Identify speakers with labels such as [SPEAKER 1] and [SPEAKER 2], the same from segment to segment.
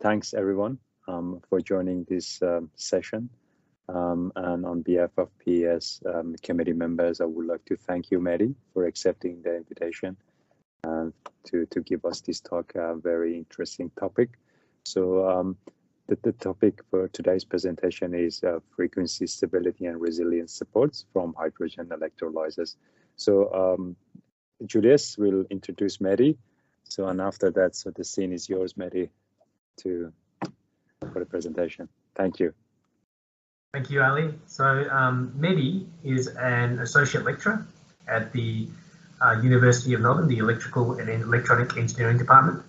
[SPEAKER 1] thanks everyone for joining this session. And on behalf of PES committee members, I would like to thank you, Mehdi, for accepting the invitation to give us this talk, a very interesting topic. So the topic for today's presentation is frequency stability and resilience supports from hydrogen electrolyzers. So Julius will introduce Mehdi. So, and after that, so the scene is yours, Mehdi, for the presentation. Thank you.
[SPEAKER 2] Thank you, Ali. So Mehdi is an associate lecturer at the University of Melbourne, the Electrical and Electronic Engineering Department.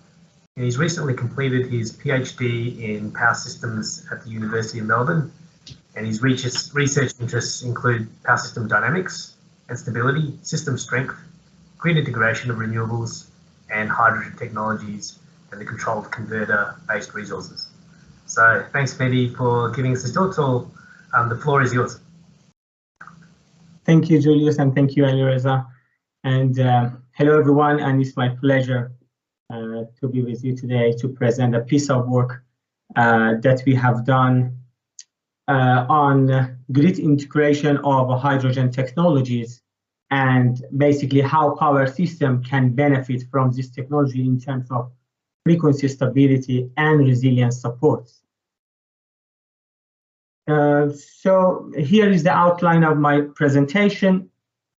[SPEAKER 2] And he's recently completed his PhD in power systems at the University of Melbourne. And his research interests include power system dynamics and stability, system strength, grid integration of renewables, and hydrogen technologies and the controlled converter-based resources. So thanks, Mehdi, for giving us this talk. So the floor is yours.
[SPEAKER 3] Thank you, Julius, and thank you, Alireza. And hello, everyone, and it's my pleasure to be with you today to present a piece of work that we have done on grid integration of hydrogen technologies and basically how power system can benefit from this technology in terms of frequency stability and resilience supports. So here is the outline of my presentation.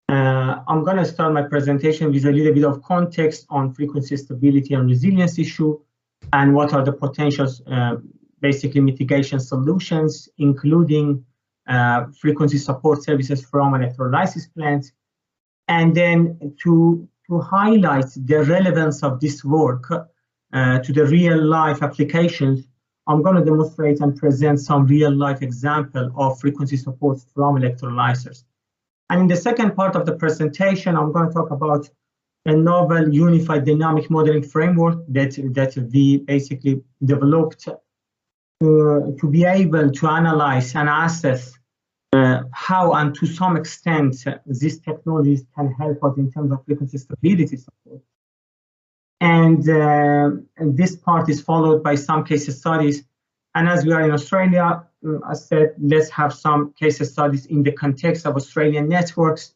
[SPEAKER 3] I'm going to start my presentation with a little bit of context on frequency stability and resilience issue and what are the potential basically mitigation solutions, including frequency support services from electrolysis plants, and then to highlight the relevance of this work to the real life applications. I'm going to demonstrate and present some real life example of frequency support from electrolysers. And in the second part of the presentation, I'm going to talk about a novel unified dynamic modeling framework that we basically developed to be able to analyze and assess how and to some extent these technologies can help us in terms of frequency stability support. And this part is followed by some case studies. And as we are in Australia, I said, let's have some case studies in the context of Australian networks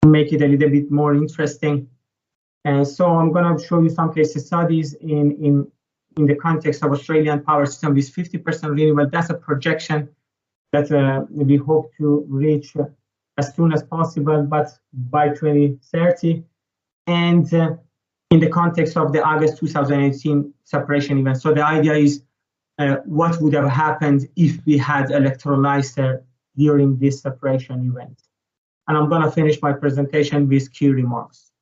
[SPEAKER 3] to make it a little bit more interesting. And so I'm going to show you some case studies in the context of Australian power system with 50% renewable. That's a projection that we hope to reach as soon as possible, but by 2030. And in the context of the August 2018 separation event. So the idea is what would have happened if we had electrolyzer during this separation event. And I'm going to finish my presentation with key remarks.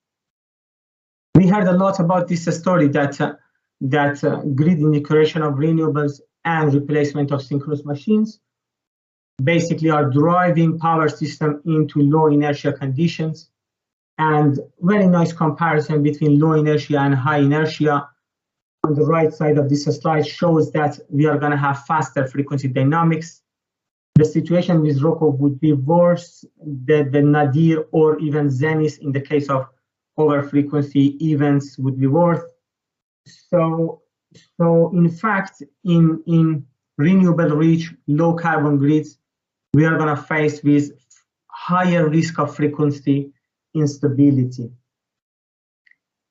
[SPEAKER 3] We heard a lot about this story that grid integration of renewables and replacement of synchronous machines basically are driving power system into low inertia conditions. And very nice comparison between low inertia and high inertia. On the right side of this slide shows that we are going to have faster frequency dynamics. The situation with ROCO would be worse than the nadir or even zenith in the case of over frequency events would be worse. So in fact, in renewable rich, low carbon grids, we are going to face with higher risk of frequency instability.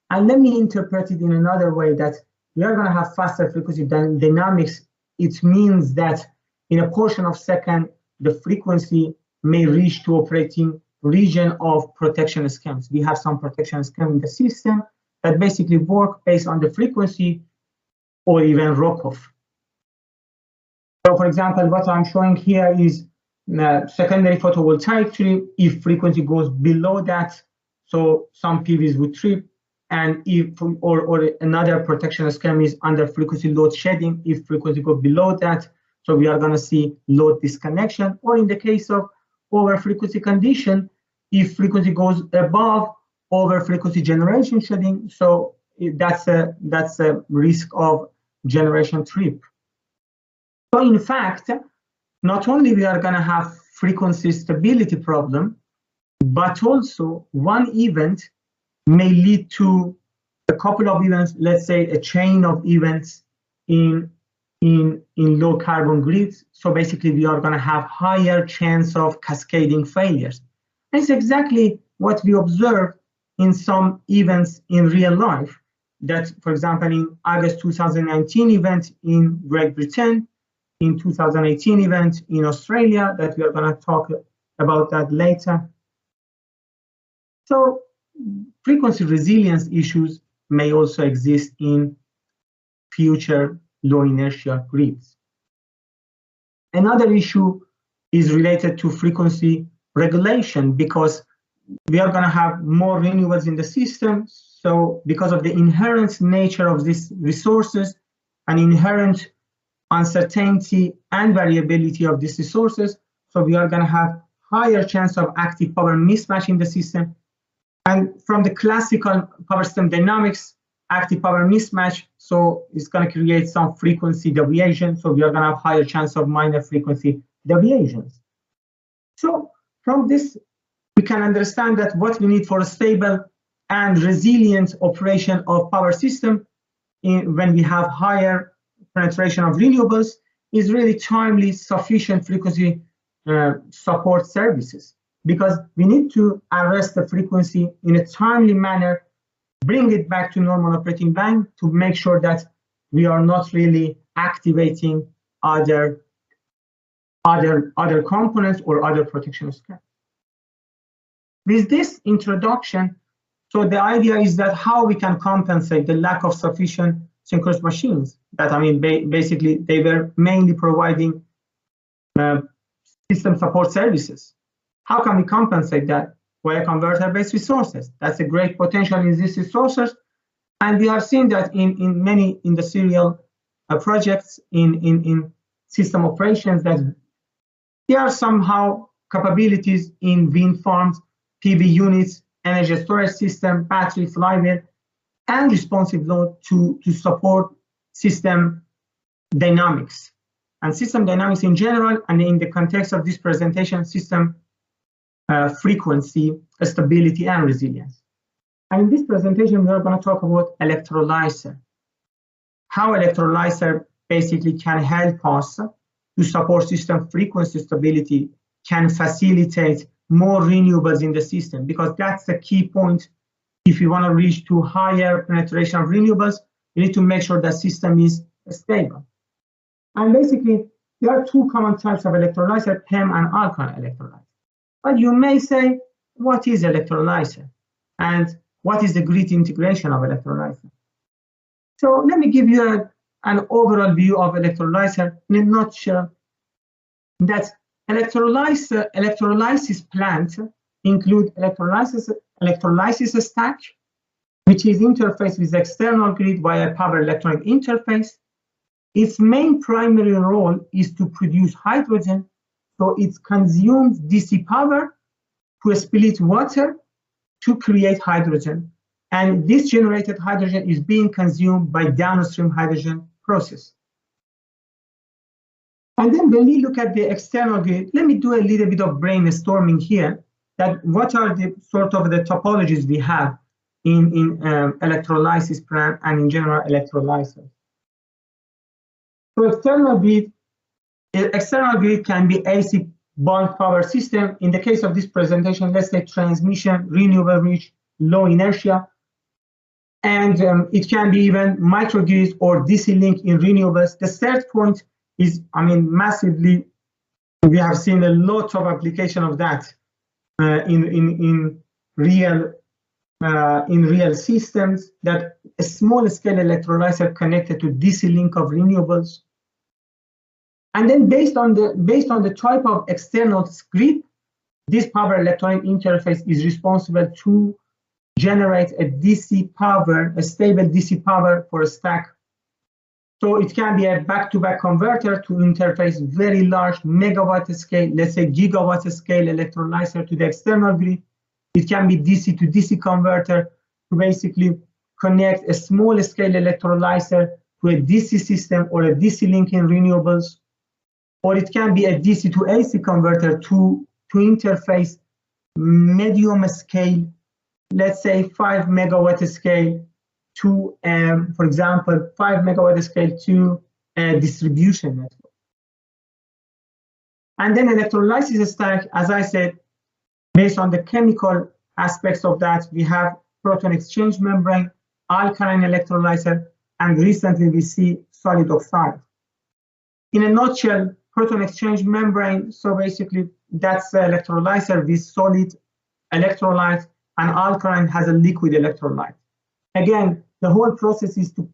[SPEAKER 3] And let me interpret it in another way, that we are going to have faster frequency dynamics. It means that in a portion of second, the frequency may reach to operating region of protection schemes. We have some protection scheme in the system that basically work based on the frequency or even ROCOF. So for example, what I'm showing here is secondary photovoltaic trip. If frequency goes below that, so some PVs would trip, and if or another protection scheme is under frequency load shedding. If frequency goes below that, so we are going to see load disconnection. Or in the case of over frequency condition, if frequency goes above over frequency generation shedding, so that's a risk of generation trip. So in fact, not only we are going to have frequency stability problem, but also one event may lead to a couple of events, let's say a chain of events in in low carbon grids. So basically we are going to have higher chance of cascading failures. And it's exactly what we observe in some events in real life. That, for example, in August 2019 event in Great Britain, in 2018 event in Australia, that we are going to talk about that later. So frequency resilience issues may also exist in future low inertia grids. Another issue is related to frequency regulation, because we are going to have more renewables in the system. So because of the inherent nature of these resources and inherent uncertainty and variability of these resources, so we are going to have higher chance of active power mismatch in the system. And from the classical power system dynamics, active power mismatch, so it's going to create some frequency deviation. So we are going to have higher chance of minor frequency deviations. So from this, we can understand that what we need for a stable and resilient operation of power system when we have higher penetration of renewables is really timely, sufficient frequency support services, because we need to arrest the frequency in a timely manner, bring it back to normal operating band to make sure that we are not really activating other components or other protection schemes. With this introduction, so the idea is that how we can compensate the lack of sufficient synchronous machines that, I mean, basically they were mainly providing system support services. How can we compensate that? Via converter-based resources. That's a great potential in these resources. And we have seen that in many industrial projects in system operations, that there are somehow capabilities in wind farms, PV units, energy storage system, battery, flywheel, and responsive load to support system dynamics. And system dynamics in general, and in the context of this presentation, system frequency, stability, and resilience. And in this presentation, we are going to talk about electrolyzer. How electrolyzer basically can help us to support system frequency stability, can facilitate more renewables in the system, because that's the key point. If you want to reach to higher penetration of renewables, you need to make sure that system is stable. And basically, there are two common types of electrolyzer, PEM and alkaline electrolyzer. But you may say, what is electrolyzer? And what is the grid integration of electrolyzer? So let me give you an overall view of electrolyzer in a nutshell. That electrolysis plant include electrolysis stack, which is interfaced with the external grid via power electronic interface. Its main primary role is to produce hydrogen, so it consumes DC power to split water to create hydrogen. And this generated hydrogen is being consumed by downstream hydrogen process. And then when we look at the external grid, let me do a little bit of brainstorming here, that what are the sort of the topologies we have in electrolysis plant and in general electrolyzers. So external grid can be AC bulk power system. In the case of this presentation, let's say transmission, renewable reach, low inertia. And it can be even microgrids or DC link in renewables. The third point is, I mean, massively, we have seen a lot of application of that in real systems, that a small scale electrolyzer connected to DC link of renewables. And then based on the type of external grid, this power electronic interface is responsible to generate a DC power, a stable DC power for a stack. So it can be a back-to-back converter to interface very large megawatt scale, let's say gigawatt scale electrolyzer to the external grid. It can be DC to DC converter to basically connect a small scale electrolyzer to a DC system or a DC link in renewables. Or it can be a DC to AC converter to interface medium scale, let's say 5 megawatt scale to, for example, 5 megawatt scale to distribution network. And then electrolysis stack, as I said, based on the chemical aspects of that, we have proton exchange membrane, alkaline electrolyzer, and recently we see solid oxide. In a nutshell, proton exchange membrane, so basically that's the electrolyzer with solid electrolyte, and alkaline has a liquid electrolyte. Again, the whole process is to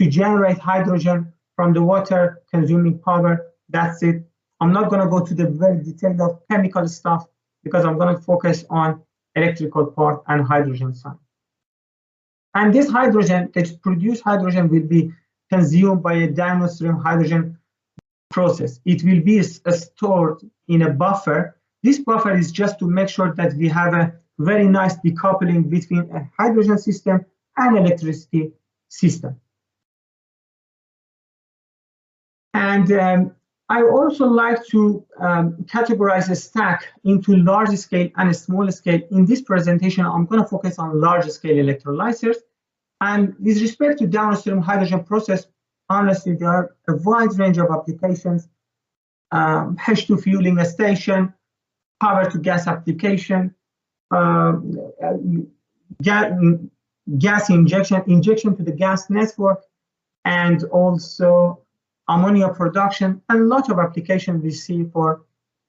[SPEAKER 3] generate hydrogen from the water consuming power. That's it. I'm not going to go to the very detailed of chemical stuff because I'm going to focus on electrical part and hydrogen side. And this hydrogen, the produced hydrogen, will be consumed by a downstream hydrogen process. It will be stored in a buffer. This buffer is just to make sure that we have a very nice decoupling between a hydrogen system and electricity system. And I also like to categorize a stack into large scale and small scale. In this presentation, I'm going to focus on large scale electrolyzers. And with respect to downstream hydrogen process, honestly, there are a wide range of applications. H2 fueling station, power to gas application, gas injection to the gas network, and also ammonia production, and a lot of applications we see for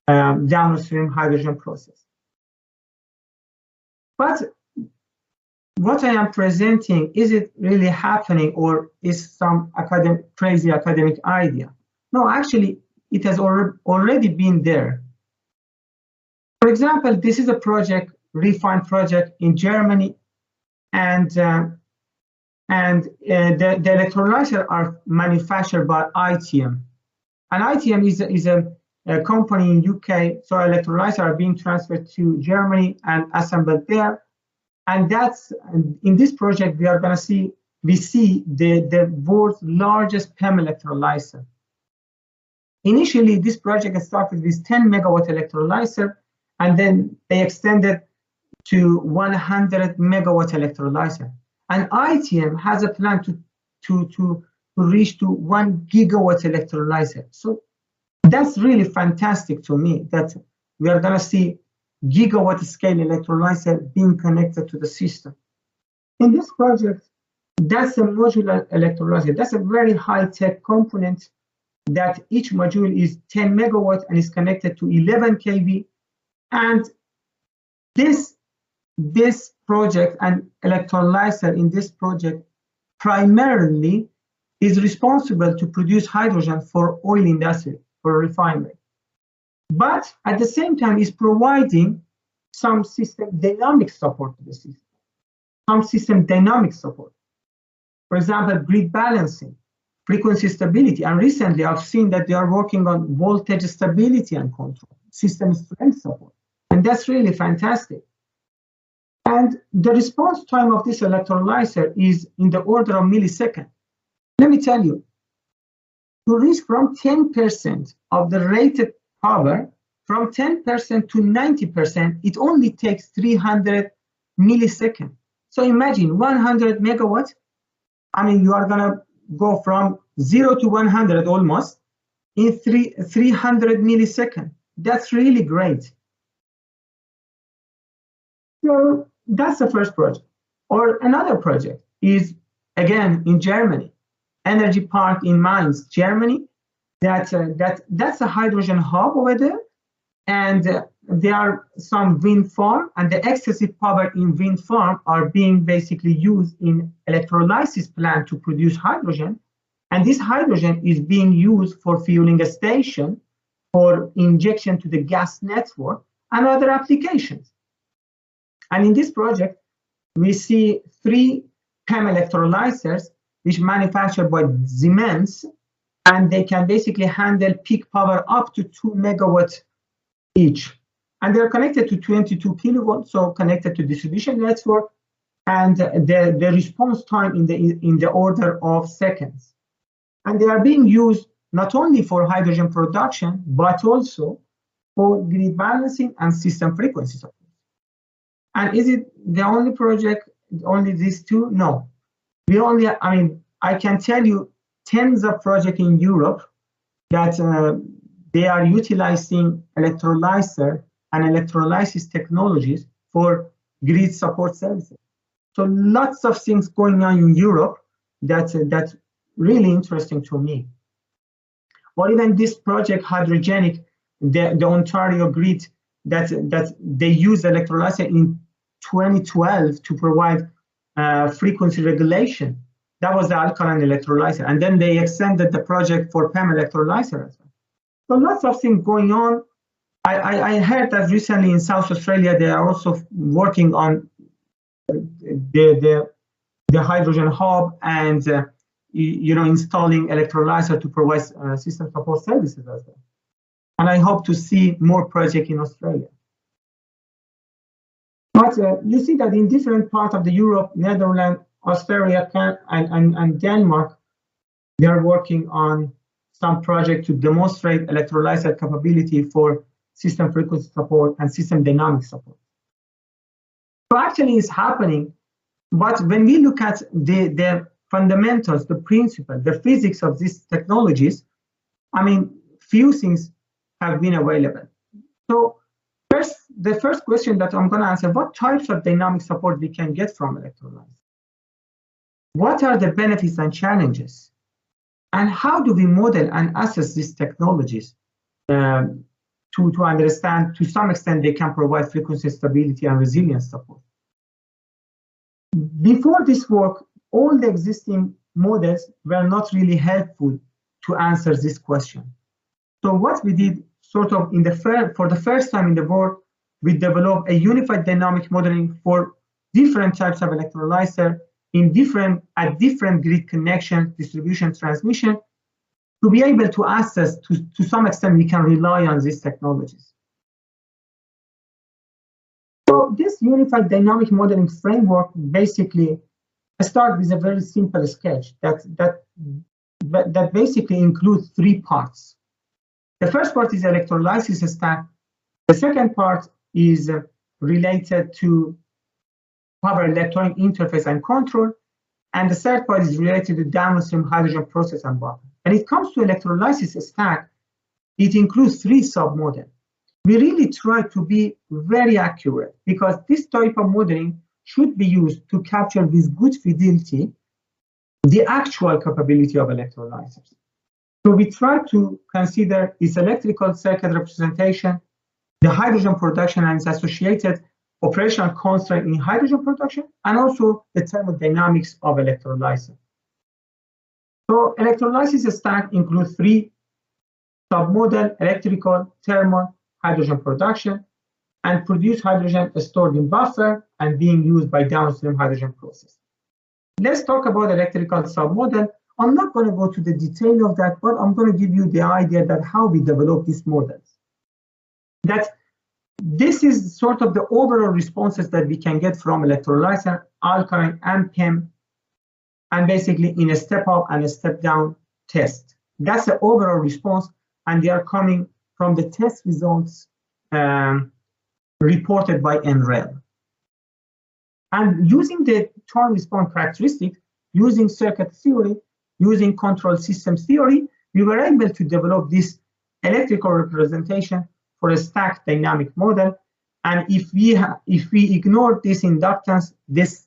[SPEAKER 3] downstream hydrogen process. But what I am presenting, is it really happening, or is some crazy academic idea? No, actually, it has already been there. For example, this is a project, REFINE project in Germany, and the electrolyzers are manufactured by ITM. And ITM is a company in UK, so electrolyzers are being transferred to Germany and assembled there. And that's, in this project, we see the world's largest PEM electrolyzer. Initially, this project started with 10 megawatt electrolyzer, and then they extended to 100 megawatt electrolyzer. And ITM has a plan to reach to 1 gigawatt electrolyzer. So that's really fantastic to me that we are going to see gigawatt scale electrolyzer being connected to the system. In this project, that's a modular electrolyzer. That's a very high-tech component that each module is 10 megawatt and is connected to 11 kV. And this project and electrolyzer in this project primarily is responsible to produce hydrogen for oil industry, for refinery. But at the same time is providing some system dynamic support to the system, some system dynamic support. For example, grid balancing, frequency stability, and recently I've seen that they are working on voltage stability and control, system strength support, and that's really fantastic. And the response time of this electrolyzer is in the order of milliseconds. Let me tell you, to reach from 10% of the rated power, from 10% to 90%, it only takes 300 milliseconds. So imagine 100 megawatts. I mean, you are going to go from 0 to 100 almost in 300 milliseconds. That's really great. So that's the first project. Or another project is, again, in Germany, Energy Park in Mainz, Germany. That's a hydrogen hub over there. And there are some wind farm, and the excessive power in wind farm are being basically used in electrolysis plant to produce hydrogen. And this hydrogen is being used for fueling a station, for injection to the gas network, and other applications. And in this project, we see 3 PEM electrolyzers, which manufactured by Siemens, and they can basically handle peak power up to 2 megawatts each. And they're connected to 22 kilovolts, so connected to distribution network, and the response time in the order of seconds. And they are being used not only for hydrogen production, but also for grid balancing and system frequency support. And is it the only project, only these two? No. I can tell you tens of projects in Europe that they are utilizing electrolyzer and electrolysis technologies for grid support services. So lots of things going on in Europe that's really interesting to me. Or even this project, Hydrogenic, the Ontario grid, that they used electrolyzer in 2012 to provide frequency regulation. That was the alkaline electrolyzer. And then they extended the project for PEM electrolyzer as well. So lots of things going on. I heard that recently in South Australia, they are also working on the hydrogen hub and installing electrolyzer to provide system support services as well. And I hope to see more projects in Australia. But you see that in different parts of the Europe, Netherlands, Australia, and Denmark, they are working on some project to demonstrate electrolyzer capability for system frequency support and system dynamic support. So actually it's happening, but when we look at the fundamentals, the principle, the physics of these technologies, I mean, few things have been available. So the first question that I'm going to answer, what types of dynamic support we can get from electrolyzers? What are the benefits and challenges? And how do we model and assess these technologies to understand, to some extent, they can provide frequency stability and resilience support? Before this work, all the existing models were not really helpful to answer this question. So what we did, sort of for the first time in the world, we developed a unified dynamic modeling for different types of electrolyzer at different grid connection, distribution, transmission, to be able to assess, to some extent, we can rely on these technologies. So this unified dynamic modeling framework basically starts with a very simple sketch that basically includes three parts. The first part is electrolysis stack. The second part is related to power electronic interface and control. And the third part is related to downstream hydrogen process and buffer. When it comes to electrolysis stack, it includes three sub-models. We really try to be very accurate because this type of modeling should be used to capture with good fidelity the actual capability of electrolyzers. So we try to consider its electrical circuit representation, the hydrogen production and its associated operational constraint in hydrogen production, and also the thermodynamics of electrolyzer. So electrolysis stack includes three sub-models: electrical, thermal, hydrogen production, and produce hydrogen stored in buffer and being used by downstream hydrogen process. Let's talk about electrical sub-model. I'm not going to go to the detail of that, but I'm going to give you the idea that how we develop these models. That this is sort of the overall responses that we can get from electrolyzer, alkaline, and PEM, and basically in a step up and a step down test. That's the overall response, and they are coming from the test results reported by NREL. And using the time response characteristic, using circuit theory, using control system theory, we were able to develop this electrical representation for a stacked dynamic model. And if we ignore this inductance, this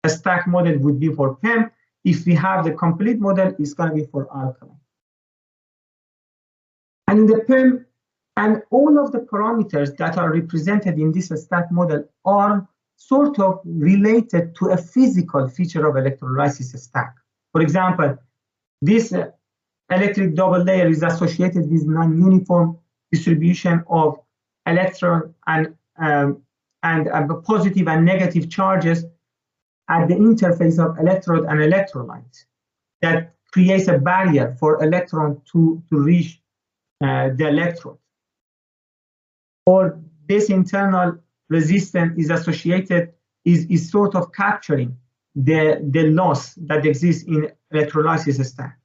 [SPEAKER 3] stack model would be for PEM. If we have the complete model, it's going to be for alkaline. And in the PEM, and all of the parameters that are represented in this stack model are sort of related to a physical feature of electrolysis stack. For example, this electric double layer is associated with non-uniform distribution of electron and positive and negative charges at the interface of electrode and electrolyte. That creates a barrier for electron to reach the electrode. Or this internal resistance is associated, is sort of capturing the loss that exists in electrolysis stack.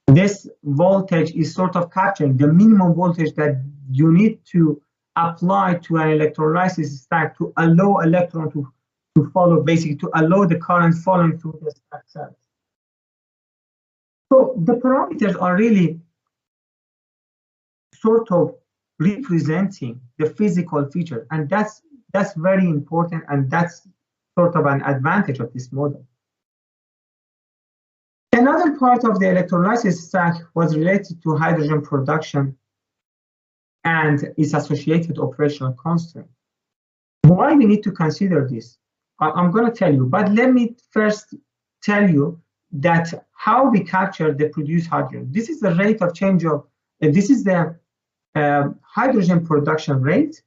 [SPEAKER 3] This voltage is sort of capturing the minimum voltage that you need to apply to an electrolysis stack to allow electron to follow, basically to allow the current following through the stack cells. So the parameters are really sort of representing the physical feature, and that's very important, and that's sort of an advantage of this model. Another part of the electrolysis stack was related to hydrogen production and its associated operational constraint. Why we need to consider this? I'm going to tell you, but let me first tell you that how we capture the produced hydrogen. This is the rate of change of, this is the hydrogen production rate,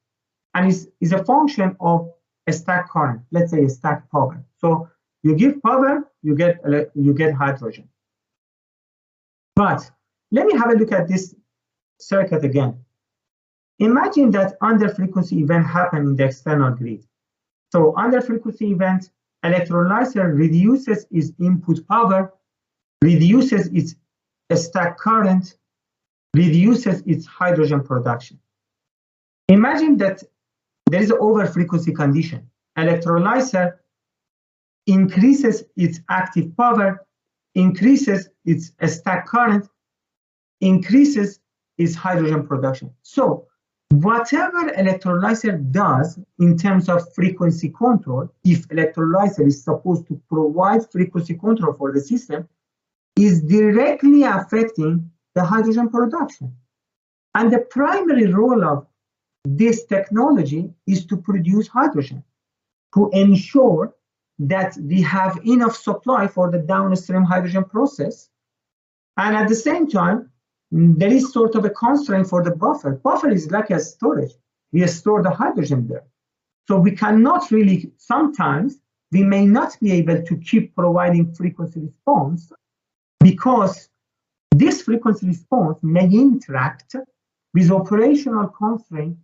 [SPEAKER 3] and is a function of a stack current, let's say a stack power. So you give power, you get hydrogen. But let me have a look at this circuit again. Imagine that under frequency event happened in the external grid. So under frequency event, electrolyzer reduces its input power, reduces its stack current, reduces its hydrogen production. Imagine that there is an over frequency condition. Electrolyzer increases its active power, increases its stack current, increases its hydrogen production. So whatever electrolyzer does in terms of frequency control, if electrolyzer is supposed to provide frequency control for the system, is directly affecting the hydrogen production. And the primary role of this technology is to produce hydrogen, to ensure that we have enough supply for the downstream hydrogen process. And at the same time, there is sort of a constraint for the buffer. Buffer is like a storage. We store the hydrogen there. So we cannot really, sometimes we may not be able to keep providing frequency response because this frequency response may interact with operational constraint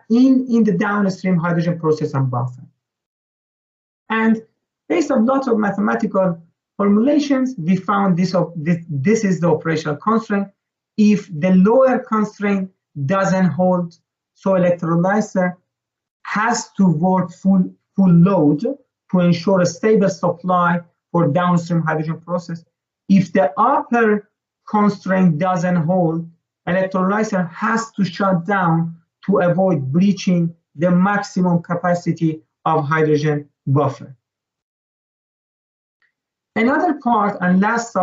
[SPEAKER 3] in the downstream hydrogen process and buffer. And based on lots of mathematical formulations, we found this is the operational constraint. If the lower constraint doesn't hold, so electrolyzer has to work full load to ensure a stable supply for downstream hydrogen process. If the upper constraint doesn't hold, electrolyzer has to shut down to avoid breaching the maximum capacity of hydrogen buffer. Another part and last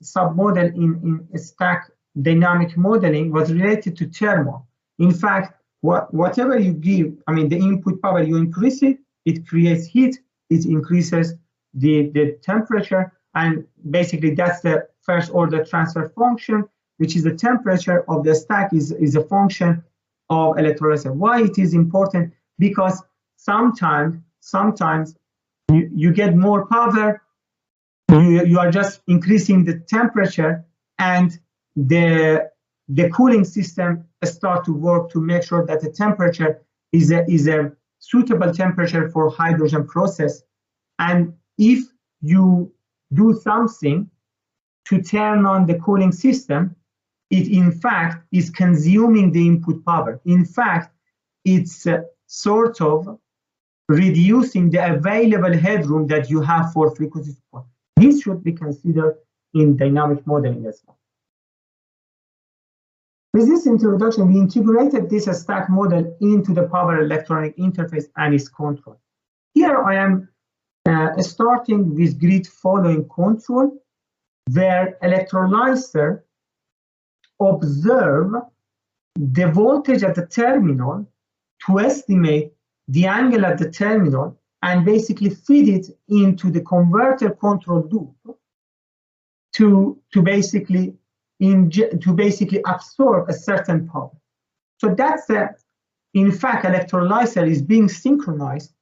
[SPEAKER 3] sub-model in stack dynamic modeling was related to thermal. In fact, whatever you give, I mean, the input power, you increase it, it creates heat, it increases the temperature, and basically that's the first order transfer function, which is the temperature of the stack is a function of electrolyzer. Why it is important? Because sometimes you get more power, you are just increasing the temperature, and the cooling system start to work to make sure that the temperature is a suitable temperature for hydrogen process. And if you do something to turn on the cooling system, it in fact is consuming the input power. In fact, it's sort of reducing the available headroom that you have for frequency support. This should be considered in dynamic modeling as well. With this introduction, we integrated this stack model into the power electronic interface and its control. Here I am starting with grid following control, where electrolyzer observe the voltage at the terminal to estimate the angle at the terminal and basically feed it into the converter control loop to basically absorb a certain power. So that's in fact, electrolyzer is being synchronized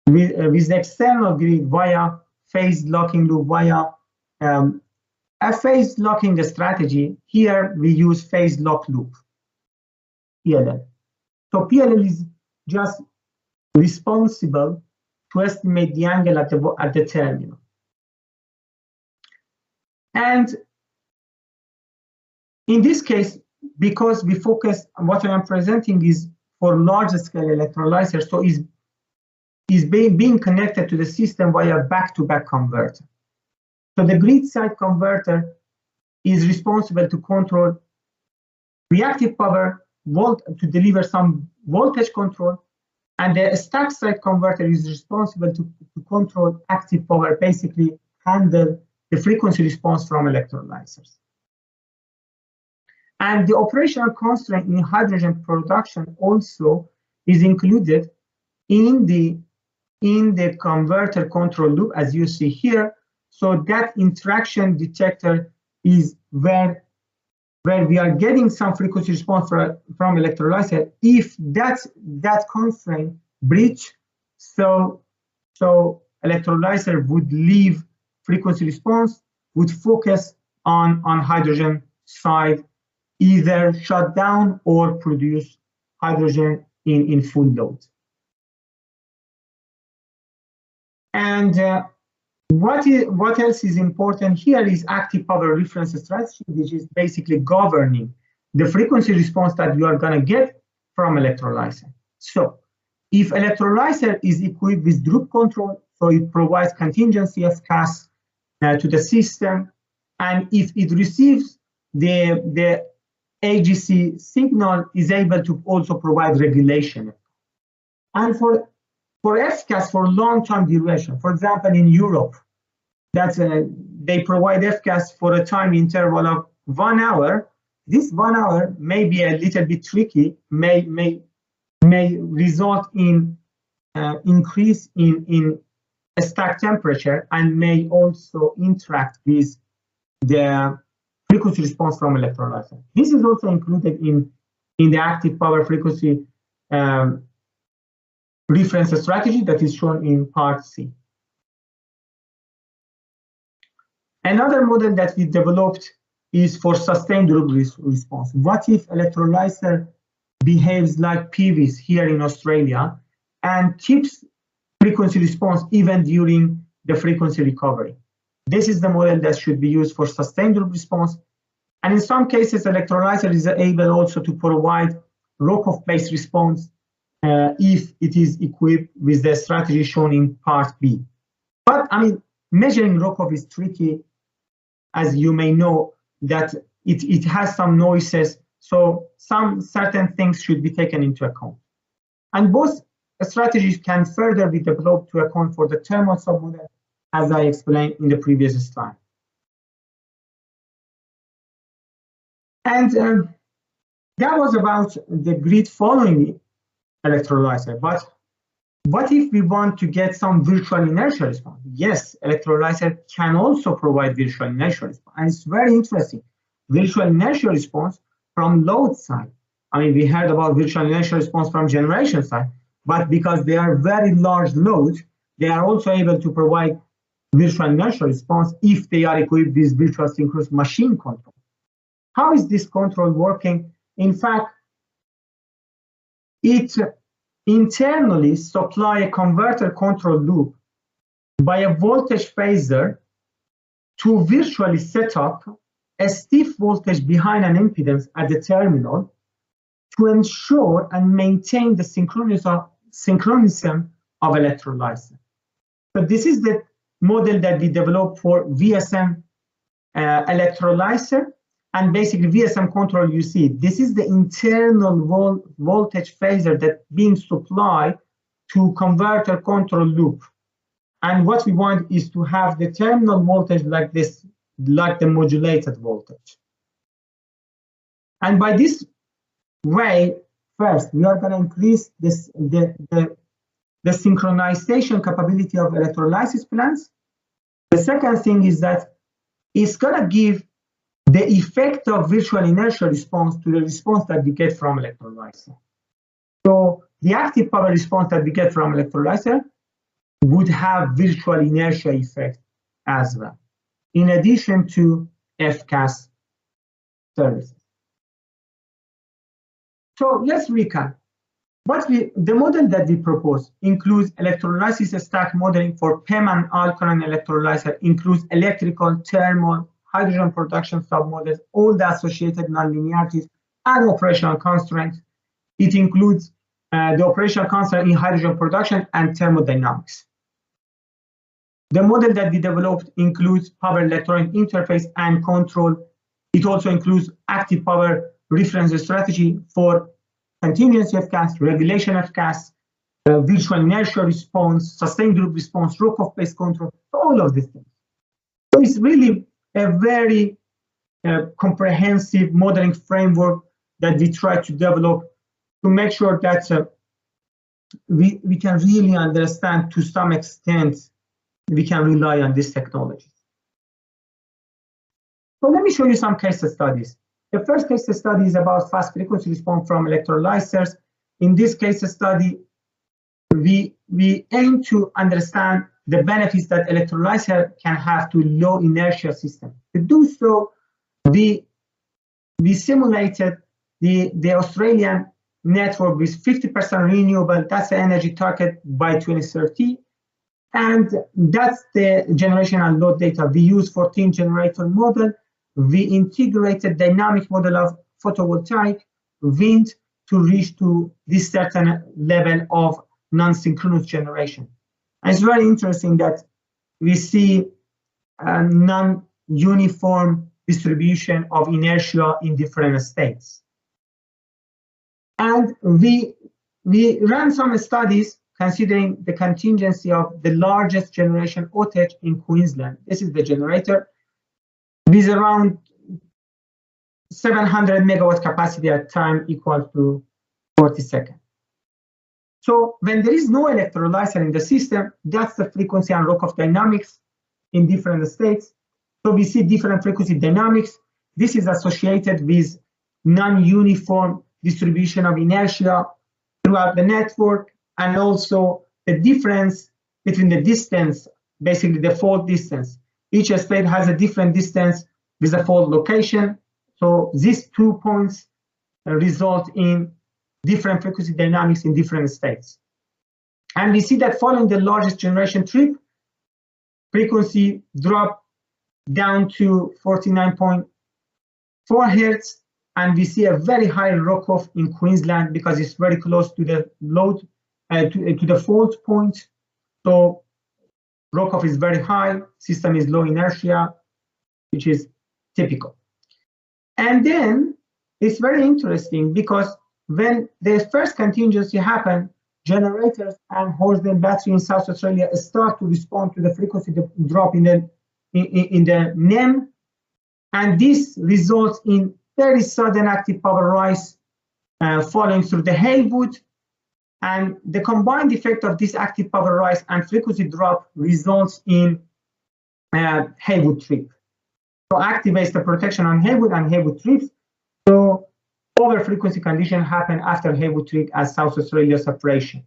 [SPEAKER 3] with the external grid via phase locking loop, via a phase locking strategy. Here we use phase lock loop, PLL. So PLL is just responsible to estimate the angle at the terminal. And in this case, because we focus on what I am presenting is for large scale electrolyzers, so is being connected to the system via back-to-back converter. So the grid-side converter is responsible to control reactive power, to deliver some voltage control, and the stack-side converter is responsible to control active power, basically handle the frequency response from electrolysers. And the operational constraint in hydrogen production also is included in the converter control loop, as you see here. So that interaction detector is where we are getting some frequency response from electrolyzer. If that constraint breach, so electrolyzer would leave frequency response, would focus on hydrogen side, either shut down or produce hydrogen in full load. And what else is important here is active power reference strategy, which is basically governing the frequency response that you are going to get from electrolyzer. So if electrolyzer is equipped with droop control, so it provides contingency FCAS to the system, and if it receives the AGC signal, is able to also provide regulation. And for FCAS for long-term duration, for example, in Europe, they provide FCAS for a time interval of 1 hour. This 1 hour may be a little bit tricky, may result in increase in stack temperature, and may also interact with the frequency response from electrolyzer. This is also included in the active power frequency reference strategy that is shown in part C. Another model that we developed is for sustained droop response. What if electrolyzer behaves like PVs here in Australia and keeps frequency response even during the frequency recovery? This is the model that should be used for sustained droop response. And in some cases, electrolyzer is able also to provide rock-off-based response if it is equipped with the strategy shown in part B. But I mean, measuring rock-off is tricky, as you may know, that it has some noises, so some certain things should be taken into account. And both strategies can further be developed to account for the thermal submodel, as I explained in the previous slide. And that was about the grid following the electrolyzer. But what if we want to get some virtual inertial response? Yes, electrolyzer can also provide virtual inertial response. And it's very interesting. Virtual inertial response from load side. I mean, we heard about virtual inertial response from generation side, but because they are very large loads, they are also able to provide virtual inertial response if they are equipped with virtual synchronous machine control. How is this control working? In fact, it internally supply a converter control loop by a voltage phaser to virtually set up a stiff voltage behind an impedance at the terminal to ensure and maintain the synchronism of electrolyzer. So this is the model that we developed for VSM electrolyzer. And basically VSM control, you see, this is the internal voltage phaser that being supplied to converter control loop. And what we want is to have the terminal voltage like this, like the modulated voltage. And by this way, first, we are going to increase this, the synchronization capability of electrolysis plants. The second thing is that it's going to give the effect of virtual inertial response to the response that we get from electrolyzer. So the active power response that we get from electrolyzer would have virtual inertia effect as well, in addition to FCAS services. So let's recap. The model that we propose includes electrolysis stack modeling for PEM and alkaline electrolyzer, includes electrical, thermal, hydrogen production submodels, all the associated nonlinearities and operational constraints. It includes the operational constraint in hydrogen production and thermodynamics. The model that we developed includes power electronic interface and control. It also includes active power reference strategy for continuous F-gas, regulation of gas, virtual inertia response, sustained group response, Rokoff-based control, all of these things. So it's really a very comprehensive modeling framework that we try to develop to make sure that we can really understand, to some extent, we can rely on this technology. So let me show you some case studies. The first case study is about fast frequency response from electrolysers. In this case study, we aim to understand the benefits that electrolyzer can have to low inertia system. To do so, we simulated the Australian network with 50% renewable. That's the energy target by 2030. And that's the generation and load data. We use 14 generator model. We integrated dynamic model of photovoltaic, wind to reach to this certain level of non-synchronous generation. And it's very interesting that we see a non-uniform distribution of inertia in different states. And we ran some studies considering the contingency of the largest generation outage in Queensland. This is the generator with around 700 megawatt capacity at time equal to 40 seconds. So when there is no electrolyzer in the system, that's the frequency and Rokoff dynamics in different states. So we see different frequency dynamics. This is associated with non-uniform distribution of inertia throughout the network, and also the difference between the distance, basically the fault distance. Each state has a different distance with a fault location. So these 2 points result in different frequency dynamics in different states. And we see that following the largest generation trip, frequency dropped down to 49.4 hertz, and we see a very high Rokoff in Queensland because it's very close to the load, to the fault point. So Rokoff is very high, system is low inertia, which is typical. And then it's very interesting because when the first contingency happened, generators and Horsden battery in South Australia start to respond to the frequency drop in the NEM, and this results in very sudden active power rise following through the Haywood, and the combined effect of this active power rise and frequency drop results in Haywood trip. So activates the protection on Haywood and Haywood trips. So over frequency condition happen after Haywood trip as South Australia separation.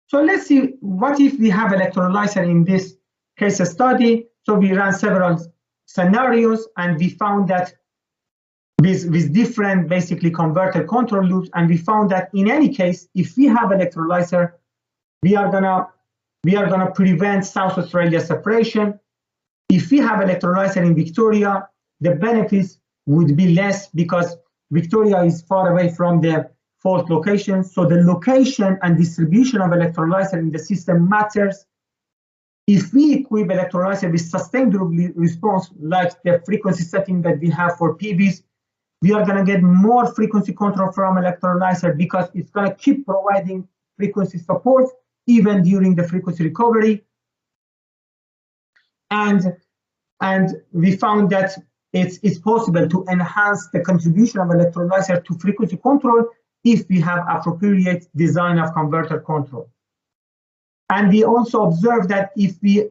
[SPEAKER 3] So let's see what if we have electrolyzer in this case study. So we ran several scenarios and we found that with different basically converter control loops, and we found that in any case, if we have electrolyzer, we are gonna prevent South Australia separation. If we have electrolyzer in Victoria, the benefits would be less because Victoria is far away from the fault location. So the location and distribution of electrolyzer in the system matters. If we equip electrolyzer with sustained response, like the frequency setting that we have for PVs, we are going to get more frequency control from electrolyzer because it's going to keep providing frequency support even during the frequency recovery. And we found that it's possible to enhance the contribution of electrolyzer to frequency control if we have appropriate design of converter control. And we also observed that if we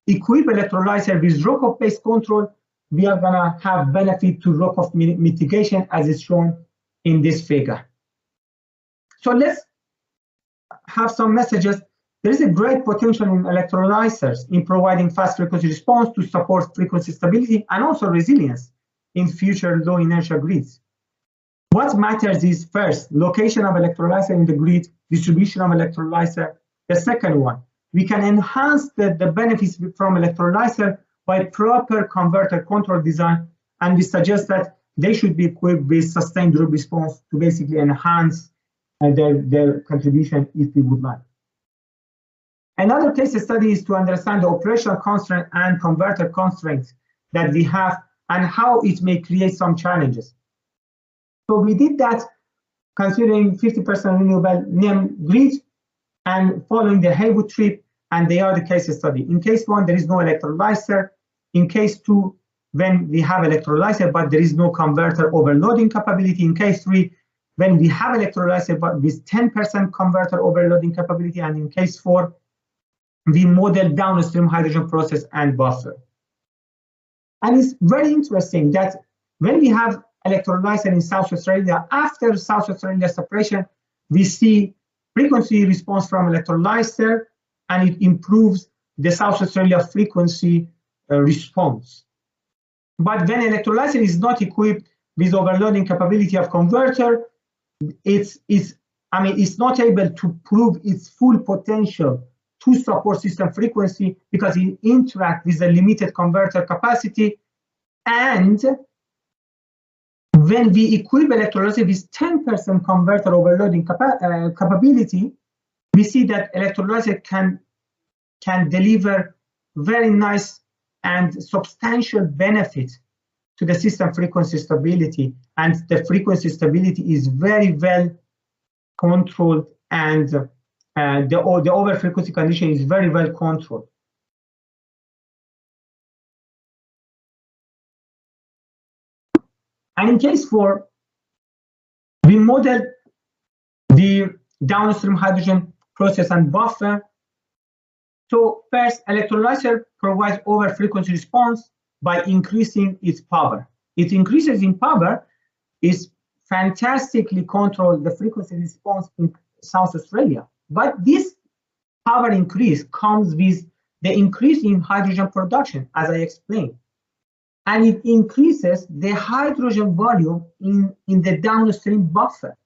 [SPEAKER 3] equip electrolyzer with Rokoff-based control, we are going to have benefit to Rokoff mitigation as is shown in this figure. So let's have some messages. There is a great potential in electrolyzers in providing fast frequency response to support frequency stability and also resilience in future low inertia grids. What matters is first, location of electrolyzer in the grid, distribution of electrolyzer. The second one, we can enhance the benefits from electrolyzer by proper converter control design, and we suggest that they should be equipped with sustained group response to basically enhance their contribution if we would like. Another case study is to understand the operational constraint and converter constraints that we have and how it may create some challenges. So we did that considering 50% renewable NEM grid and following the Haywood trip, and they are the case study. In case 1, there is no electrolyzer. In case 2, when we have electrolyzer, but there is no converter overloading capability. In case 3, when we have electrolyzer, but with 10% converter overloading capability. And in case 4, we model downstream hydrogen process and buffer. And it's very interesting that when we have electrolyzer in South Australia, after South Australia separation, we see frequency response from electrolyzer, and it improves the South Australia frequency response. But when electrolyzer is not equipped with overloading capability of converter, it's not able to prove its full potential to support system frequency because it interacts with a limited converter capacity. And when we equip electrolyzer with 10% converter overloading capability, we see that electrolyzer can deliver very nice and substantial benefit to the system frequency stability, and the frequency stability is very well controlled, and the over frequency condition is very well controlled. And in case 4, we modeled the downstream hydrogen process and buffer. So first, electrolyzer provides over frequency response by increasing its power. It increases in power, is fantastically controlled the frequency response in South Australia. But this power increase comes with the increase in hydrogen production, as I explained. And it increases the hydrogen volume in the downstream buffer.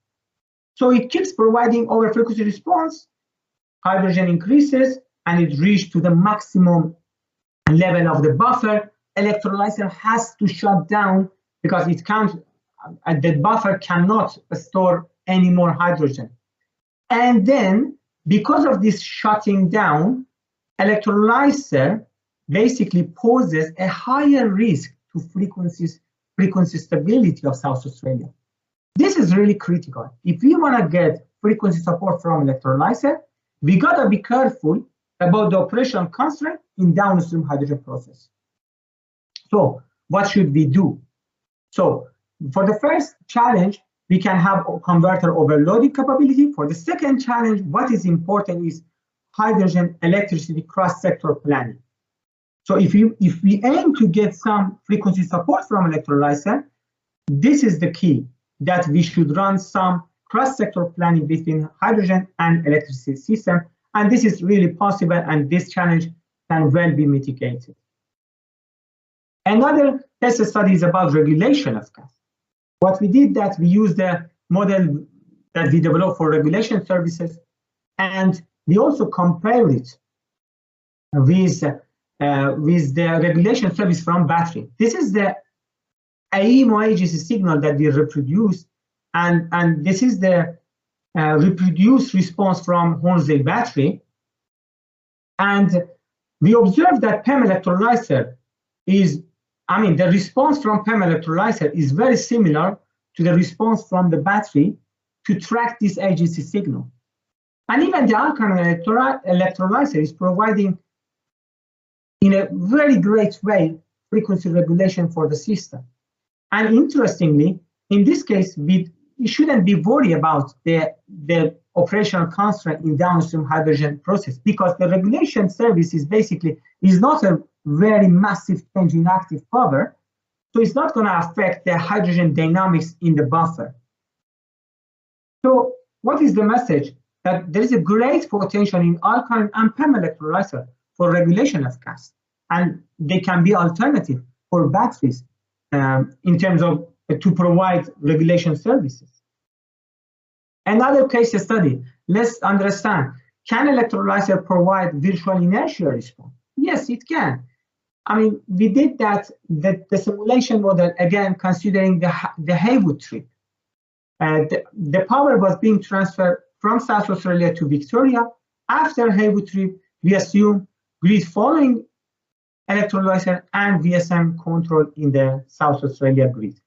[SPEAKER 3] So it keeps providing over frequency response, hydrogen increases, and it reaches to the maximum level of the buffer. Electrolyzer has to shut down because it can't, the buffer cannot store any more hydrogen. And then, because of this shutting down, electrolyzer basically poses a higher risk to frequency stability of South Australia. This is really critical. If we want to get frequency support from electrolyzer, we got to be careful about the operational constraint in downstream hydrogen process. So what should we do? So for the first challenge, we can have a converter overloading capability. For the second challenge, what is important is hydrogen electricity cross-sector planning. So if we aim to get some frequency support from electrolyzer, this is the key, that we should run some cross-sector planning between hydrogen and electricity system. And this is really possible, and this challenge can well be mitigated. Another case study is about regulation of gas. What we did, that we used the model that we developed for regulation services, and we also compared it with the regulation service from battery. This is the IEEE signal that we reproduced, and this is the reproduced response from Hornsdale battery. And we observed that PEM electrolyzer is, the response from PEM electrolyzer is very similar to the response from the battery to track this agency signal. And even the alkaline electrolyzer is providing, in a very great way, frequency regulation for the system. And interestingly, in this case, we shouldn't be worried about the operational constraint in downstream hydrogen process, because the regulation service is not a very massive change in active power, so it's not going to affect the hydrogen dynamics in the buffer. So what is the message? That there is a great potential in alkaline and PEM electrolyzer for regulation of gas, and they can be alternative for batteries in terms of to provide regulation services. Another case study, let's understand, can electrolyzer provide virtual inertia response? Yes, it can. We did that, the simulation model, again, considering the Haywood trip. The power was being transferred from South Australia to Victoria. After Haywood trip, we assume grid following electrolyzer and VSM control in the South Australia grid.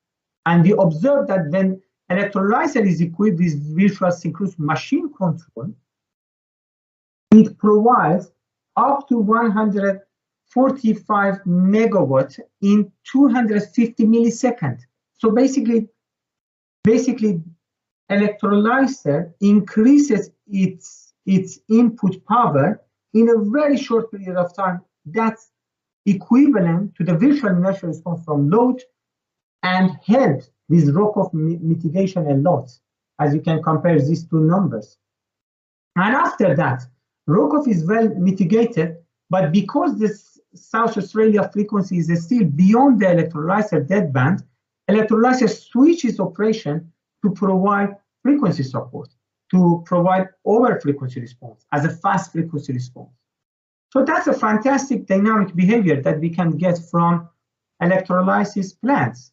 [SPEAKER 3] And we observe that when electrolyzer is equipped with virtual synchronous machine control, it provides up to 145 megawatt in 250 milliseconds. So basically electrolyzer increases its input power in a very short period of time. That's equivalent to the virtual inertial response from load and helps with rock-off mitigation a lot, as you can compare these two numbers. And after that, rock-off is well mitigated, but because this South Australia frequency is still beyond the electrolyzer deadband, electrolyzer switches operation to provide frequency support, to provide over frequency response as a fast frequency response. So that's a fantastic dynamic behavior that we can get from electrolysis plants.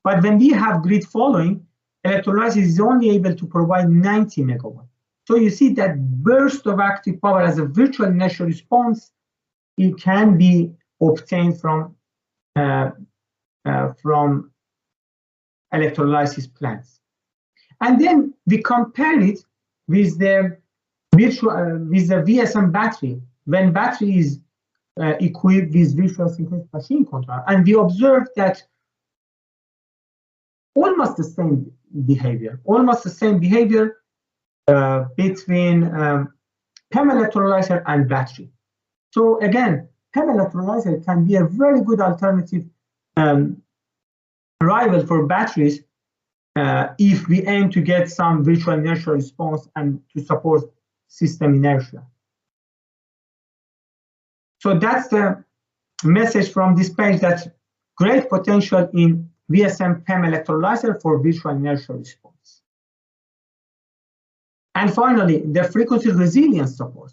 [SPEAKER 3] But when we have grid following, electrolysis is only able to provide 90 megawatt. So you see that burst of active power as a virtual inertial response, it can be obtained from electrolysis plants. And then we compare it with the VSM battery, when battery is equipped with virtual synchronous machine control. And we observe that almost the same behavior between PEM electrolyzer and battery. So again, PEM electrolyzer can be a very good alternative rival for batteries if we aim to get some virtual inertial response and to support system inertia. So that's the message from this page, that great potential in VSM PEM electrolyzer for virtual inertial response. And finally, the frequency resilience support.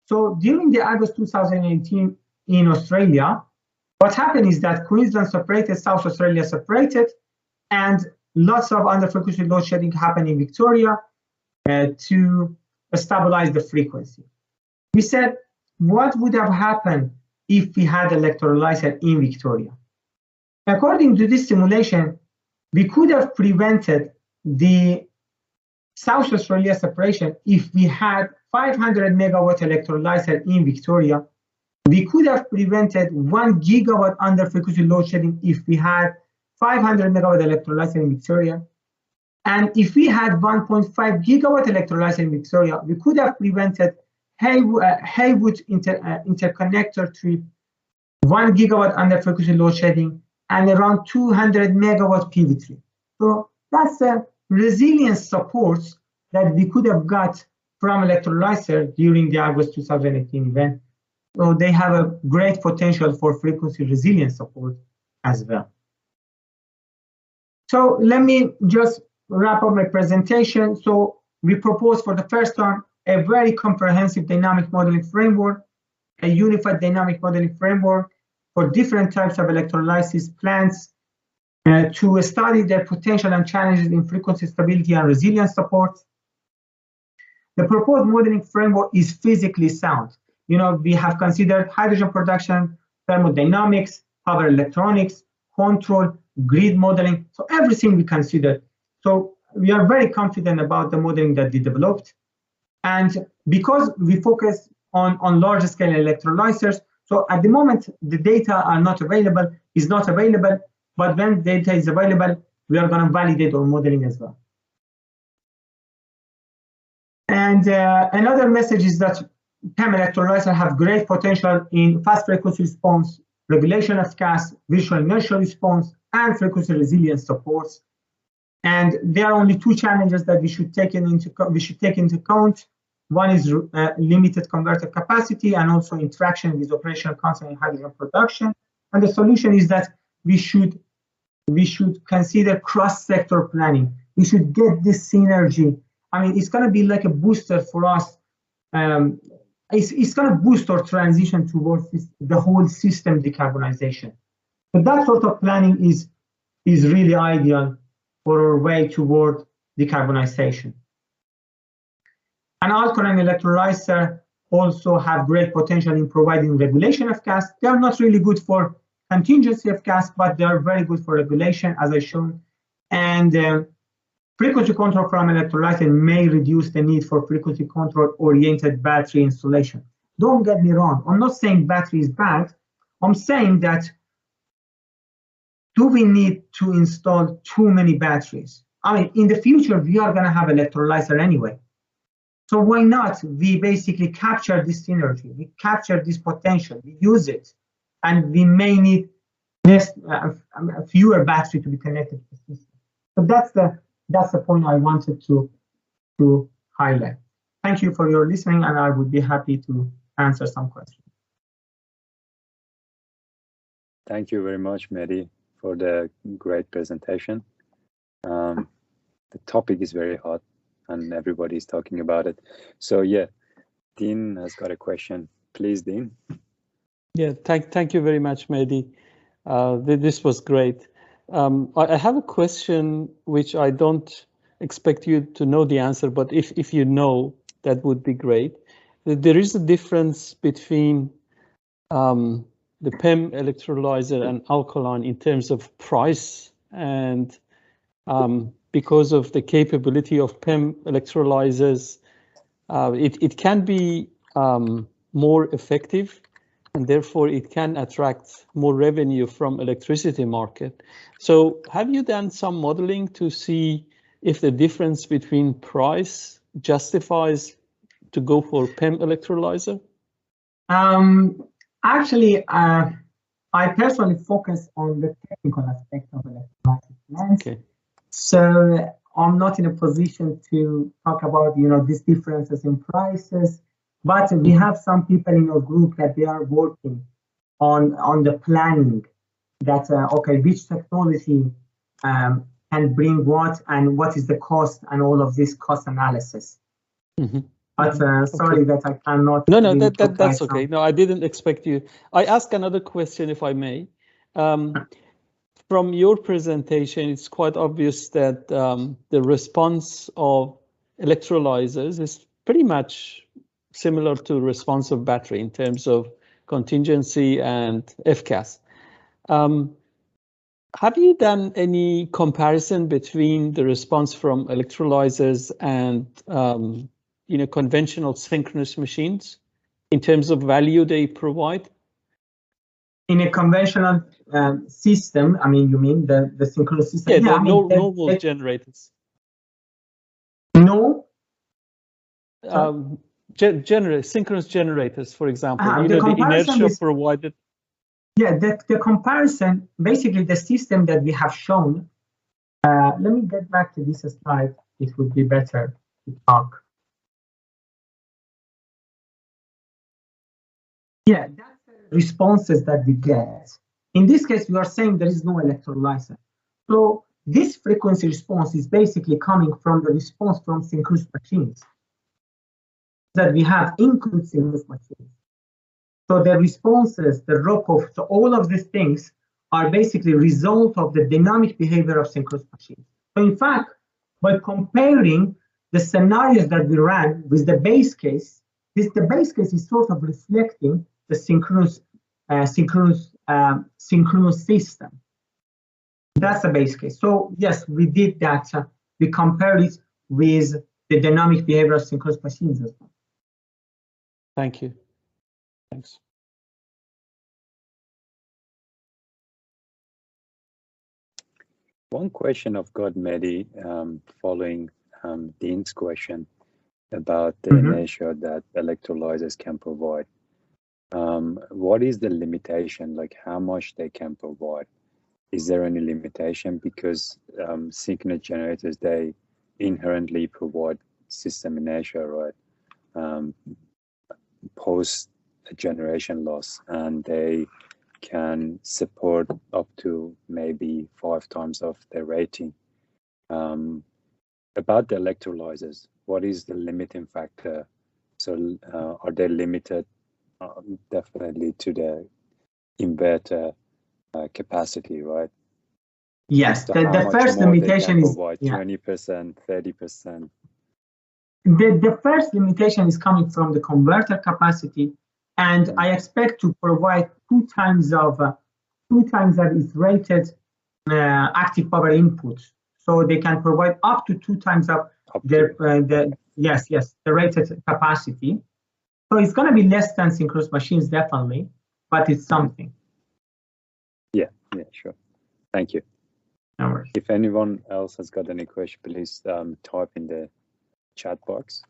[SPEAKER 3] So during the August 2018 in Australia, what happened is that Queensland separated, South Australia separated, and lots of under frequency load shedding happened in Victoria to stabilize the frequency. We said, what would have happened if we had electrolyzer in Victoria? According to this simulation, we could have prevented the South Australia separation if we had 500 megawatt electrolyzer in Victoria. We could have prevented 1 gigawatt under frequency load shedding if we had 500 megawatt electrolyzer in Victoria. And if we had 1.5 gigawatt electrolyzer in Victoria, we could have prevented Haywood interconnector trip, 1 gigawatt under frequency load shedding, and around 200 megawatt PV trip. So that's a resilience support that we could have got from electrolyzer during the August 2018 event. So they have a great potential for frequency resilience support as well. So let me just wrap up my presentation. So we propose for the first time a very comprehensive dynamic modeling framework, a unified dynamic modeling framework for different types of electrolysis plants to study their potential and challenges in frequency stability and resilience support. The proposed modeling framework is physically sound. You know, we have considered hydrogen production, thermodynamics, power electronics, control, grid modeling, so everything we considered. So we are very confident about the modeling that we developed. And because we focus on large scale electrolyzers, so at the moment, the data are not available, is not available, but when data is available, we are going to validate our modeling as well. And another message is that PEM electrolyzers have great potential in fast frequency response, regulation of gas, visual inertial response, and frequency resilience supports. And there are only two challenges that we should take into account. One is limited converter capacity and also interaction with operational constant in hydrogen production. And the solution is that we should consider cross-sector planning. We should get this synergy. I mean, it's going to be like a booster for us. It's going to boost our transition towards the whole system decarbonization. So that sort of planning is really ideal for our way toward decarbonization. An alkaline electrolyzer also have great potential in providing regulation of gas. They are not really good for contingency of gas, but they are very good for regulation, as I shown. And frequency control from electrolyzer may reduce the need for frequency control oriented battery installation. Don't get me wrong, I'm not saying battery is bad. I'm saying that do we need to install too many batteries? I mean, in the future, we are going to have electrolyzer anyway. So why not we basically capture this synergy, we capture this potential, we use it, and we may need less, fewer batteries to be connected to the system. So that's the point I wanted to highlight. Thank you for your listening, and I would be happy to answer some questions.
[SPEAKER 1] Thank you very much, Mehdi, for the great presentation. The topic is very hot and everybody's talking about it. So yeah, Dean has got a question. Please, Dean.
[SPEAKER 4] Yeah, thank you very much, Mehdi. This was great. I have a question which I don't expect you to know the answer, but if you know, that would be great. There is a difference between the PEM electrolyzer and alkaline in terms of price, and because of the capability of PEM electrolyzers, it can be more effective, and therefore it can attract more revenue from electricity market. So have you done some modeling to see if the difference between price justifies to go for PEM electrolyzer?
[SPEAKER 3] Actually, I personally focus on the technical aspect of electrolysis plants. Okay. So I'm not in a position to talk about, these differences in prices, but we have some people in our group that they are working on the planning that, okay, which technology can bring what and what is the cost and all of this cost analysis. Mm-hmm. But sorry that I cannot.
[SPEAKER 4] No, really that's okay. No, I didn't expect you. I ask another question, if I may. From your presentation, it's quite obvious that the response of electrolyzers is pretty much similar to the response of battery in terms of contingency and FCAS. Have you done any comparison between the response from electrolyzers and conventional synchronous machines in terms of value they provide?
[SPEAKER 3] In a conventional system, I mean, you mean the synchronous system?
[SPEAKER 4] Yeah, normal generators.
[SPEAKER 3] No.
[SPEAKER 4] Synchronous generators, for example. The inertia provided.
[SPEAKER 3] Yeah, the comparison, basically the system that we have shown. Let me get back to this slide. It would be better to talk. Yeah, that's the responses that we get. In this case, we are saying there is no electrolyzer. So this frequency response is basically coming from the response from synchronous machines that we have, include synchronous machines. So the responses, the drop-off, so all of these things are basically result of the dynamic behavior of synchronous machines. So in fact, by comparing the scenarios that we ran with the base case, the base case is sort of reflecting the synchronous system. That's the base case. So yes, we did that. We compared it with the dynamic behavior of synchronous machines as well.
[SPEAKER 4] Thank you. Thanks.
[SPEAKER 1] One question I've got, Mehdi, following Dean's question about the inertia that electrolyzers can provide. What is the limitation, like how much they can provide? Is there any limitation? Because synchronous generators, they inherently provide system inertia, right? Post a generation loss, and they can support up to maybe 5 times of their rating. About the electrolyzers, what is the limiting factor? So are they limited definitely to the inverter capacity, right?
[SPEAKER 3] Yes,
[SPEAKER 1] so
[SPEAKER 3] the first limitation is
[SPEAKER 1] 20%, 30%.
[SPEAKER 3] The first limitation is coming from the converter capacity, and I expect to provide two times that is rated active power input. So they can provide up to 2 times of their the rated capacity. So it's going to be less than synchronous machines, definitely, but it's something.
[SPEAKER 1] Yeah, sure. Thank you.
[SPEAKER 3] No worries.
[SPEAKER 1] If anyone else has got any question, please type in the chat box.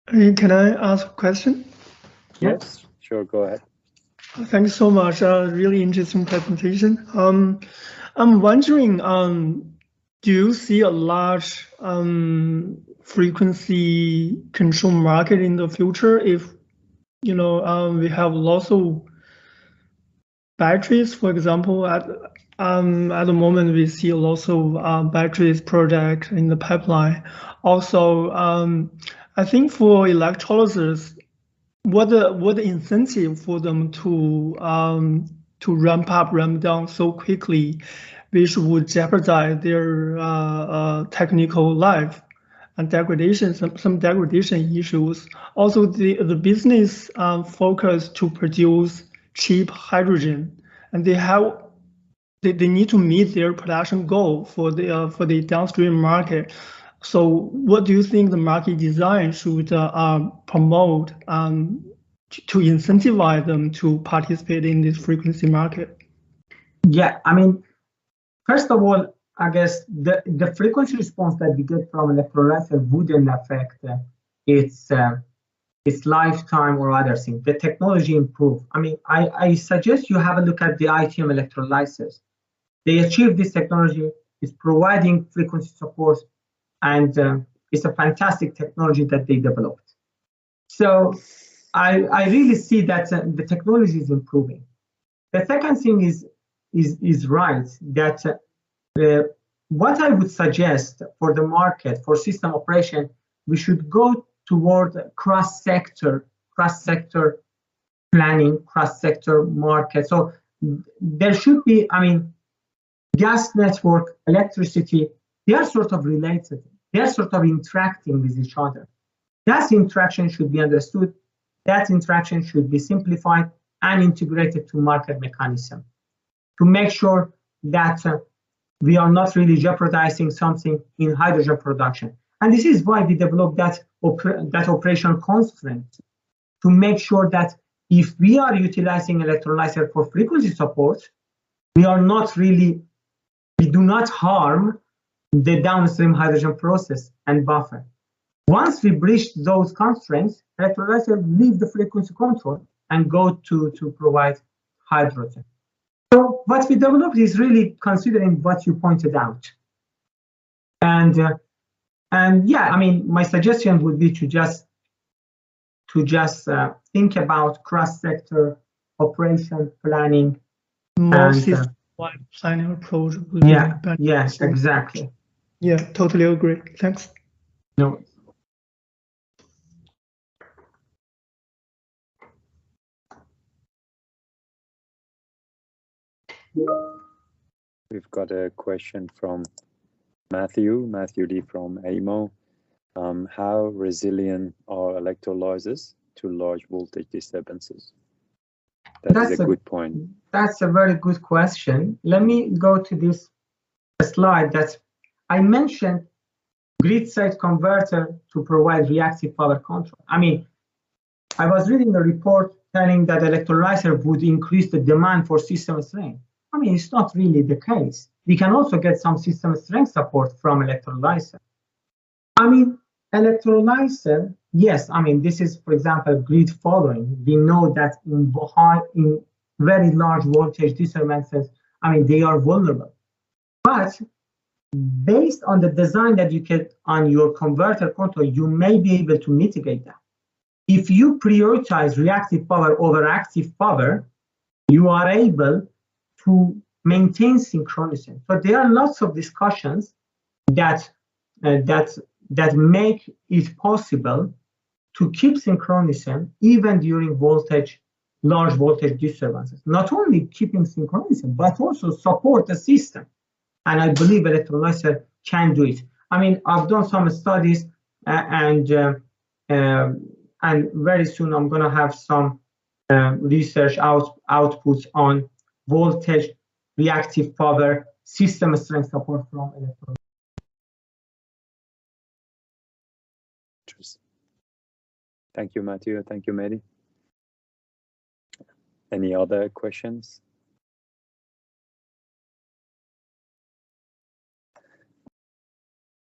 [SPEAKER 5] Can I ask a question?
[SPEAKER 1] Yes, sure, go ahead.
[SPEAKER 5] Thanks so much. Really interesting presentation. I'm wondering, do you see a large frequency control market in the future if, you know, we have lots of batteries, for example, at the moment we see lots of batteries project in the pipeline. Also, I think for electrolysers, what the incentive for them to ramp up, ramp down so quickly, which would jeopardize their technical life and degradation, some degradation issues. Also, the business focus to produce cheap hydrogen, and they need to meet their production goal for the downstream market. So what do you think the market design should promote to incentivize them to participate in this frequency market?
[SPEAKER 3] Yeah, I mean, first of all, I guess the frequency response that we get from electrolyzer wouldn't affect its lifetime or other things. The technology improved. I mean, I suggest you have a look at the ITM electrolyzers. They achieved this technology. It's providing frequency support, and it's a fantastic technology that they developed. So I really see that the technology is improving. The second thing is right, that what I would suggest for the market, for system operation, we should go toward cross-sector planning, cross-sector market. So there should be, I mean, gas network, electricity, they are sort of related. They are sort of interacting with each other. That interaction should be understood. That interaction should be simplified and integrated to market mechanism to make sure that we are not really jeopardizing something in hydrogen production. And this is why we developed that operational constraint to make sure that if we are utilizing electrolyzer for frequency support, we do not harm the downstream hydrogen process and buffer. Once we breach those constraints, electrolyzer leave the frequency control and go to provide hydrogen. So what we developed is really considering what you pointed out. And yeah, I mean, my suggestion would be to just think about cross-sector operation planning.
[SPEAKER 5] More system-wide planning approach would be better.
[SPEAKER 3] Yes, exactly.
[SPEAKER 5] Yeah, totally agree. Thanks.
[SPEAKER 3] No.
[SPEAKER 1] We've got a question from Matthew Lee from AMO. How resilient are electrolysers to large voltage disturbances? That's a good point.
[SPEAKER 3] That's a very good question. Let me go to this slide that I mentioned, grid-side converter to provide reactive power control. I mean, I was reading a report telling that electrolyzer would increase the demand for system strength. I mean, it's not really the case. We can also get some system strength support from electrolyzer. I mean, electrolyzer, yes, I mean, this is, for example, grid following. We know that in very large voltage disturbances, I mean, they are vulnerable. But based on the design that you get on your converter control, you may be able to mitigate that. If you prioritize reactive power over active power, you are able to maintain synchronism. So there are lots of discussions that make it possible to keep synchronism even during large voltage disturbances. Not only keeping synchronism, but also support the system. and I believe electrolyzer can do it. I mean, I've done some studies, and very soon I'm going to have some research outputs on voltage, reactive power, system strength support from electrolyzers.
[SPEAKER 1] Thank you, Matthew. Thank you, Mehdi. Any other questions?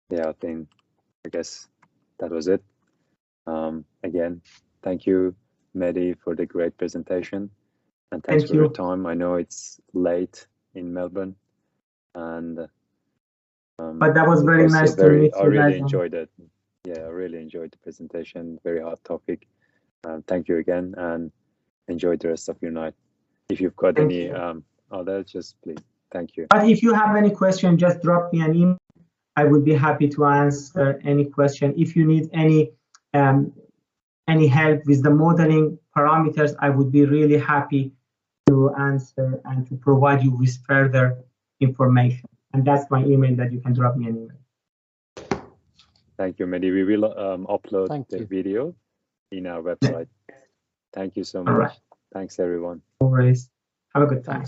[SPEAKER 1] Yeah, I guess that was it. Again, thank you, Mehdi, for the great presentation, and thanks for your time. I know it's late in Melbourne, and
[SPEAKER 3] but that was very nice to meet you.
[SPEAKER 1] I really enjoyed it. Yeah, I really enjoyed the presentation. Very hot topic. Thank you again, and enjoy the rest of your night. If you've got any other, just please. Thank you.
[SPEAKER 3] But if you have any question, just drop me an email. I would be happy to answer any question. If you need any help with the modeling parameters, I would be really happy to answer and to provide you with further information. And that's my email that you can drop me an email.
[SPEAKER 1] Thank you, Mehdi. We will upload the video in our website. Thank you so much.
[SPEAKER 3] All right.
[SPEAKER 1] Thanks, everyone.
[SPEAKER 3] No worries. Have a good time.